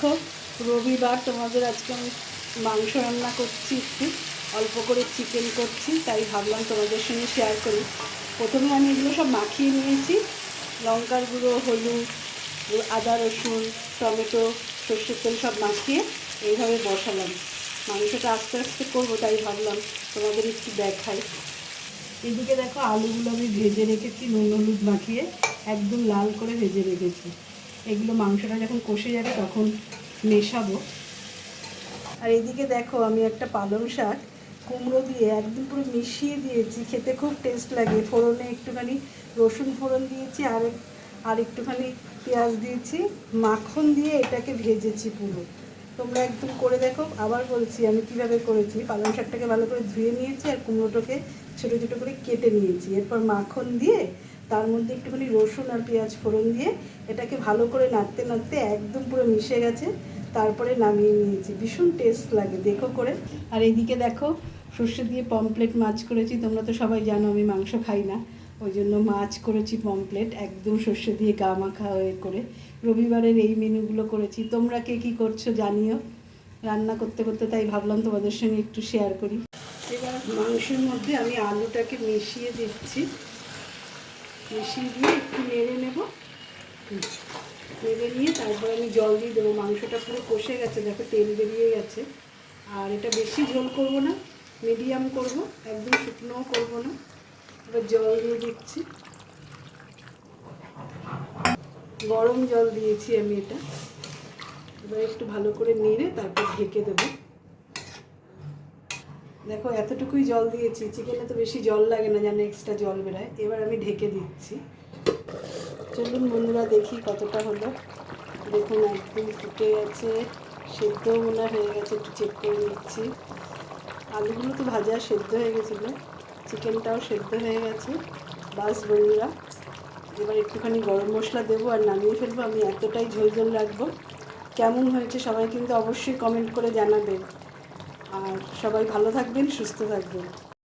দেখো রবিবার, তোমাদের আজকে আমি মাংস রান্না করছি, একটু অল্প করে চিকেন করছি, তাই ভাবলাম তোমাদের সঙ্গে শেয়ার করি। প্রথমে আমি এগুলো সব মাখিয়ে নিয়েছি, লঙ্কার গুঁড়ো, হলুদ, আদা রসুন, টমেটো, সর্ষের তেল সব মাখিয়ে এইভাবে বসালাম। মাংসটা আস্তে আস্তে করবো, তাই ভাবলাম তোমাদের একটু দেখাই। এদিকে দেখো আলুগুলো আমি ভেজে রেখেছি, নুন হলুদ মাখিয়ে একদম লাল করে ভেজে রেখেছি। এগুলো মাংসটা যখন কষে যাবে তখন মেশাবো। আর এদিকে দেখো আমি একটা পালং শাক কুমড়ো দিয়ে একদম পুরো মিশিয়ে দিয়েছি, খেতে খুব টেস্ট লাগে। ফোড়নে একটুখানি রসুন ফোড়ন দিয়েছি, আর একটুখানি পেঁয়াজ দিয়েছি, মাখন দিয়ে এটাকে ভেজেছি পুরো। তোমরা একদম করে দেখো। আবার বলছি আমি কিভাবে করেছি। পালং শাকটাকে ভালো করে ধুয়ে নিয়েছি আর কুমড়োটাকে ছোটো ছোটো করে কেটে নিয়েছি। এরপর মাখন দিয়ে তার মধ্যে একটুখানি রসুন আর পেঁয়াজ ফোড়ন দিয়ে এটাকে ভালো করে নাড়তে নাড়তে একদম পুরো মিশে গেছে। তারপরে নামিয়ে নিয়েছি, ভীষণ টেস্ট লাগে, দেখো করে। আর এইদিকে দেখো সর্ষে দিয়ে পমপ্লেট মাছ করেছি। তোমরা তো সবাই জানো আমি মাংস খাই না, ওই জন্য মাছ করেছি পমপ্লেট, একদম সর্ষে দিয়ে গা মাখা হয়ে করে। রবিবারের এই মেনুগুলো করেছি। তোমরা কে কী করছো জানিও রান্না করতে করতে, তাই ভাবলাম তোমাদের সঙ্গে একটু শেয়ার করি। এবার মাংসের মধ্যে আমি আলুটাকে মিশিয়ে দিচ্ছি, মিশিয়ে দিয়ে একটু নেড়ে নেব। নেড়ে নিয়ে তারপর আমি জল দিয়ে দেবো। মাংসটা পুরো কষে গেছে, দেখো তেল বেরিয়ে গেছে। আর এটা বেশি ঝোল করব না, মিডিয়াম করব, একদম শুকনোও করব না। এবার জল দিয়ে দিচ্ছি, গরম জল দিয়েছি আমি এটা। এবার একটু ভালো করে নেড়ে তারপর ঢেকে দেবো। দেখো এতটুকুই জল দিয়েছি, চিকেনে তো বেশি জল লাগে না, যেন এক্সট্রা জল বেরোয়। এবার আমি ঢেকে দিচ্ছি। চলুন বন্ধুরা দেখি কতটা হলো। দেখুন একদম ফুটে গেছে, সেদ্ধও মনে হয়ে গেছে, একটু চেক করে নিচ্ছি। আলুগুলো তো ভাজা সেদ্ধ হয়ে গেছিলো, চিকেনটাও সেদ্ধ হয়ে গেছে। বাস বন্ধুরা, এবার একটুখানি গরম মশলা দেবো আর নামিয়ে ফেলবো। আমি এতটাই ঝোল ঝোল রাখবো। কেমন হয়েছে সবাই কিন্তু অবশ্যই কমেন্ট করে জানাবেন। আর সবাই ভালো থাকবেন, সুস্থ থাকবেন।